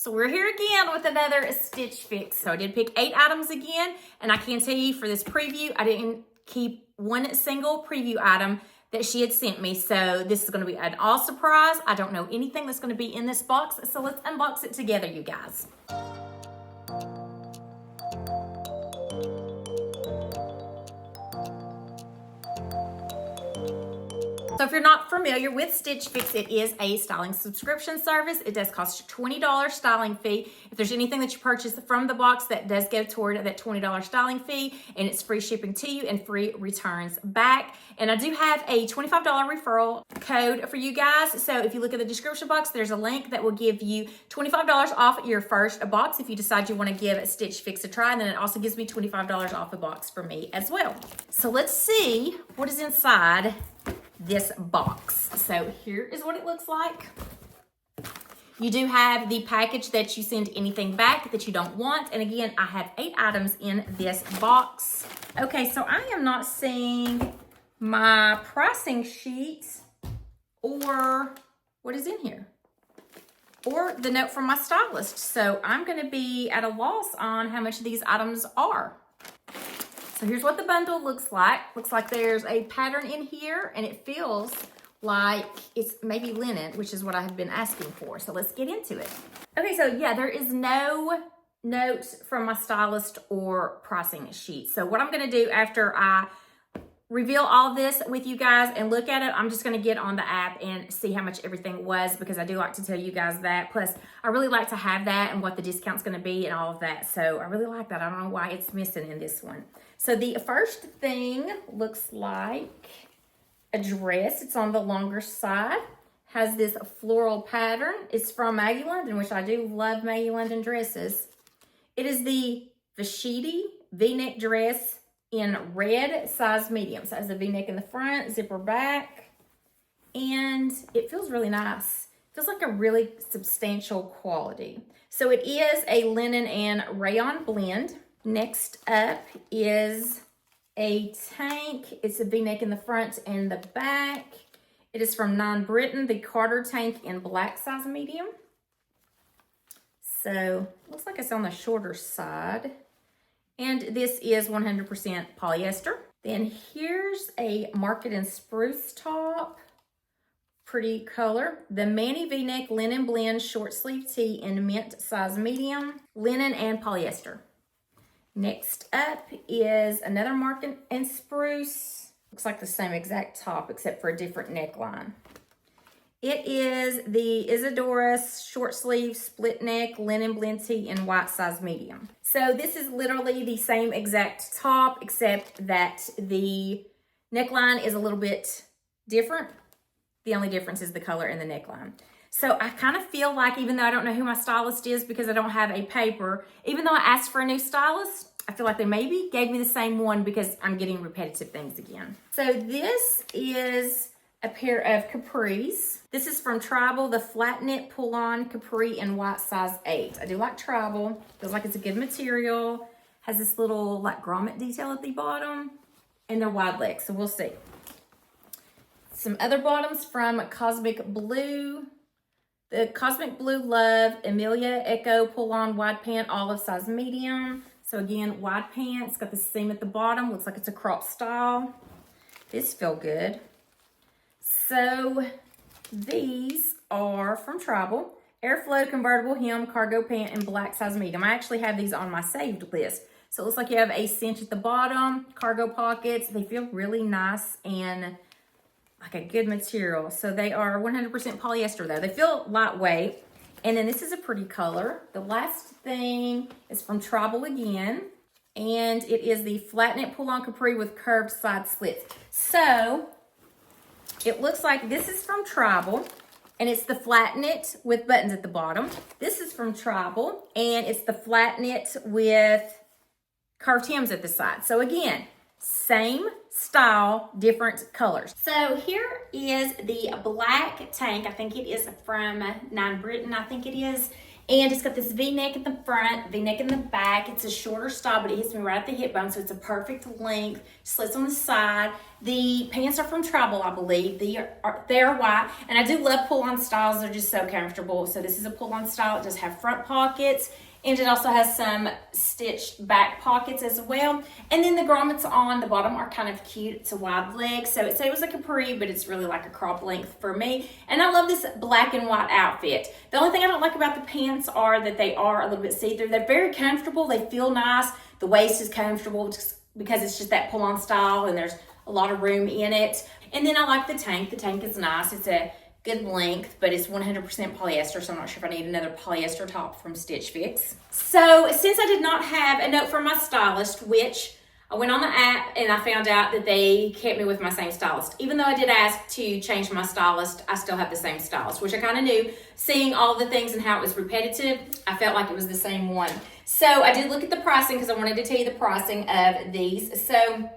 So we're here again with another Stitch Fix. So I did pick 8 items again, and I can tell you for this preview, I didn't keep one single preview item that she had sent me. So this is gonna be an all surprise. I don't know anything that's gonna be in this box, so let's unbox it together, you guys. So if you're not familiar with Stitch Fix, it is a styling subscription service. It does cost $20 styling fee. If there's anything that you purchase from the box, that does go toward that $20 styling fee, and it's free shipping to you and free returns back. And I do have a $25 referral code for you guys. So if you look at the description box, there's a link that will give you $25 off your first box if you decide you want to give Stitch Fix a try. And then it also gives me $25 off a box for me as well. So let's see what is inside this box. So here is what it looks like. You do have the package that you send anything back that you don't want. And again, I have 8 items in this box. Okay, so I am not seeing my pricing sheet or what is in here, or the note from my stylist. So I'm gonna be at a loss on how much these items are. So here's what the bundle looks like. Looks like there's a pattern in here, and it feels like it's maybe linen, which is what I have been asking for. So let's get into it. Okay, so yeah, there is no notes from my stylist or pricing sheet. So what I'm gonna do after I reveal all this with you guys and look at it, I'm just gonna get on the app and see how much everything was, because I do like to tell you guys that. Plus, I really like to have that and what the discount's gonna be and all of that. So I really like that. I don't know why it's missing in this one. So the first thing looks like a dress. It's on the longer side. Has this floral pattern. It's from Maggie London, which I do love Maggie London dresses. It is the Vashti V-neck dress in red, size medium. So it has a V-neck in the front, zipper back, and it feels really nice. It feels like a really substantial quality. So it is a linen and rayon blend. Next up is a tank. It's a V-neck in the front and the back. It is from BRITTON, the Carter tank in black, size medium. So looks like it's on the shorter side. And this is 100% polyester. Then here's a Market and Spruce top. Pretty color. The Manny V-neck linen blend short sleeve tee in mint, size medium, linen and polyester. Next up is another Market and Spruce. Looks like the same exact top except for a different neckline. It is the Isadora short sleeve split neck linen blend tee in white, size medium. So this is literally the same exact top except that the neckline is a little bit different. The only difference is the color in the neckline. So I kind of feel like, even though I don't know who my stylist is because I don't have a paper, even though I asked for a new stylist, I feel like they maybe gave me the same one because I'm getting repetitive things again. So this is a pair of capris. This is from Tribal, the flat knit pull-on capri in white, size 8. I do like Tribal. Feels like it's a good material. Has this little like grommet detail at the bottom, and they're wide legs, so we'll see. Some other bottoms from Cosmic Blue. The Cosmic Blue Love Emilia Echo pull-on wide pant, olive, size medium. So again, wide pants, got the seam at the bottom. Looks like it's a crop style. This feel good. So these are from Tribal. Airflow convertible hem cargo pant in black, size medium. I actually have these on my saved list. So it looks like you have a cinch at the bottom, cargo pockets. They feel really nice and like a good material. So they are 100% polyester though. They feel lightweight. And then this is a pretty color. The last thing is from Tribal again. And it is the flat knit pull-on capri with curved side slits. So it looks like this is from Tribal, and it's the flat knit with buttons at the bottom. This is from Tribal, and it's the flat knit with curved hems at the side. So again, same style, different colors. So here is the black tank. I think it is from BRITTON, I think it is. And it's got this V-neck in the front, V-neck in the back. It's a shorter style, but it hits me right at the hip bone, so it's a perfect length. Slits on the side. The pants are from Travel, I believe. They are white, and I do love pull-on styles. They're just so comfortable. So this is a pull-on style. It does have front pockets, and it also has some stitched back pockets as well. And then the grommets on the bottom are kind of cute. It's a wide leg, so it said it was a capri, but it's really like a crop length for me. And I love this black and white outfit. The only thing I don't like about the pants are that they are a little bit see-through. They're very comfortable. They feel nice. The waist is comfortable just because it's just that pull-on style, and there's a lot of room in it. And then I like the tank. The tank is nice. It's a good length, but it's 100% polyester, so I'm not sure if I need another polyester top from Stitch Fix. So since I did not have a note from my stylist, which I went on the app and I found out that they kept me with my same stylist. Even though I did ask to change my stylist, I still have the same stylist, which I kind of knew. Seeing all the things and how it was repetitive, I felt like it was the same one. So I did look at the pricing because I wanted to tell you the pricing of these. So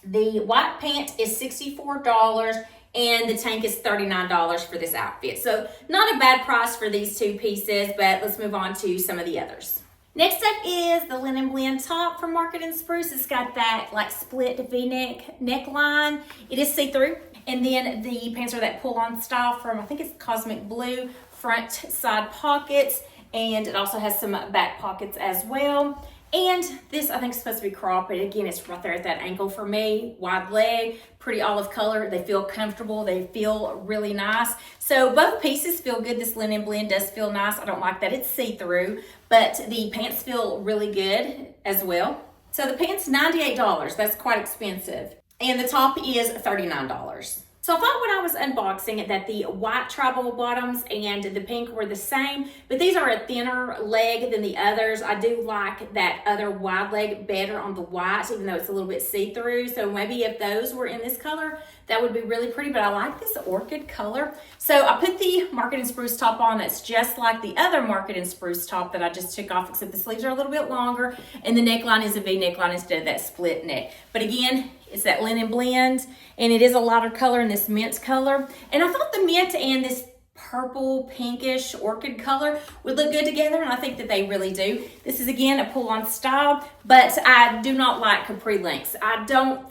the white pant is $64 and the tank is $39 for this outfit. So not a bad price for these two pieces, but let's move on to some of the others. Next up is the linen blend top from Market and Spruce. It's got that like split V-neck neckline. It is see-through. And then the pants are that pull-on style from, I think it's Cosmic Blue, front side pockets. And it also has some back pockets as well. And this, I think, is supposed to be crop, but again, it's right there at that ankle for me. Wide leg, pretty olive color. They feel comfortable. They feel really nice. So both pieces feel good. This linen blend does feel nice. I don't like that it's see-through, but the pants feel really good as well. So the pants, $98. That's quite expensive. And the top is $39. So I thought when I was unboxing that the white travel bottoms and the pink were the same, but these are a thinner leg than the others. I do like that other wide leg better on the white, even though it's a little bit see-through. So maybe if those were in this color, that would be really pretty, but I like this orchid color. So I put the Market and Spruce top on that's just like the other Market and Spruce top that I just took off, except the sleeves are a little bit longer and the neckline is a V neckline instead of that split neck. But again, it's that linen blend, and it is a lighter color in this mint color. And I thought the mint and this purple pinkish orchid color would look good together, and I think that they really do. This is again a pull-on style, but I do not like capri lengths. I don't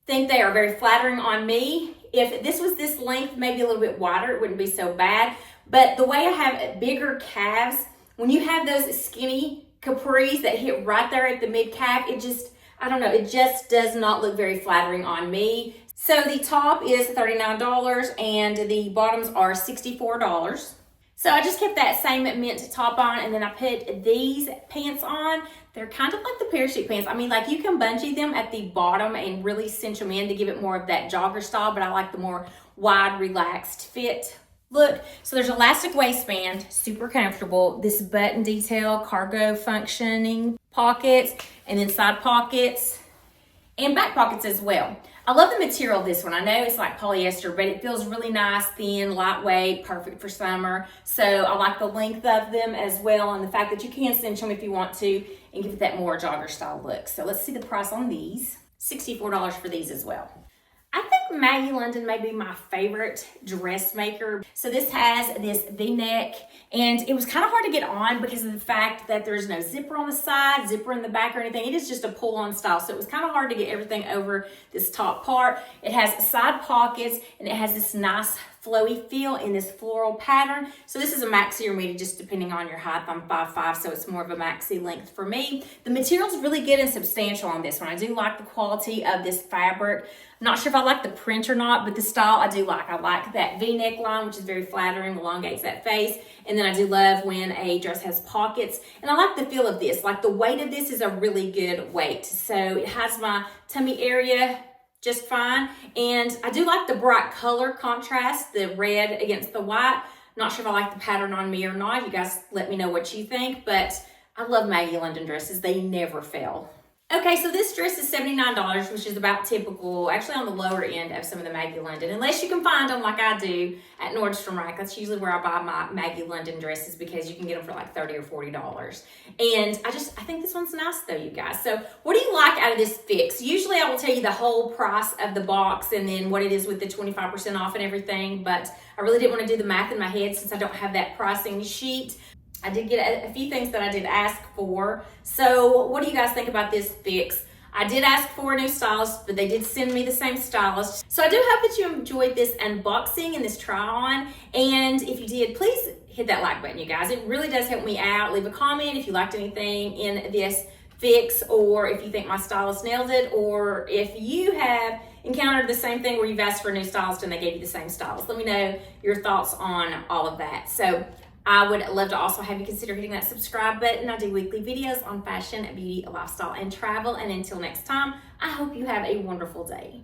think they are very flattering on me. If this was this length, maybe a little bit wider, it wouldn't be so bad. But the way I have bigger calves, when you have those skinny capris that hit right there at the mid-calf, it just, I don't know, it just does not look very flattering on me. So the top is $39 and the bottoms are $64. So I just kept that same mint top on, and then I put these pants on. They're kind of like the parachute pants. I mean, like you can bungee them at the bottom and really cinch them in to give it more of that jogger style, but I like the more wide, relaxed fit look. So there's elastic waistband, super comfortable. This button detail, cargo functioning pockets, and then side pockets and back pockets as well. I love the material of this one. I know it's like polyester, but it feels really nice, thin, lightweight, perfect for summer. So I like the length of them as well, and the fact that you can cinch them if you want to and give it that more jogger style look. So let's see the price on these. $64 for these as well. I think Maggie London may be my favorite dressmaker. So this has this V-neck, and it was kind of hard to get on because of the fact that there's no zipper on the side, zipper in the back or anything. It is just a pull-on style, so it was kind of hard to get everything over this top part. It has side pockets, and it has this nice flowy feel in this floral pattern. So this is a maxi or midi, just depending on your height. I'm 5'5", so it's more of a maxi length for me. The material's really good and substantial on this one. I do like the quality of this fabric. I'm not sure if I like the print or not, but the style I do like. I like that V-neck line, which is very flattering, elongates that face. And then I do love when a dress has pockets. And I like the feel of this. Like the weight of this is a really good weight. So it has my tummy area just fine. And I do like the bright color contrast, the red against the white. Not sure if I like the pattern on me or not. You guys let me know what you think, but I love Maggie London dresses. They never fail. Okay, so this dress is $79, which is about typical, actually on the lower end of some of the Maggie London, unless you can find them like I do at Nordstrom Rack. That's usually where I buy my Maggie London dresses because you can get them for like $30 or $40. And I think this one's nice though, you guys. So what do you like out of this fix? Usually I will tell you the whole price of the box and then what it is with the 25% off and everything, but I really didn't want to do the math in my head since I don't have that pricing sheet. I did get a few things that I did ask for. So what do you guys think about this fix? I did ask for a new stylist, but they did send me the same stylist. So I do hope that you enjoyed this unboxing and this try on. And if you did, please hit that like button, you guys. It really does help me out. Leave a comment if you liked anything in this fix, or if you think my stylist nailed it, or if you have encountered the same thing where you've asked for a new stylist and they gave you the same stylist. Let me know your thoughts on all of that. So I would love to also have you consider hitting that subscribe button. I do weekly videos on fashion, beauty, lifestyle, and travel. And until next time, I hope you have a wonderful day.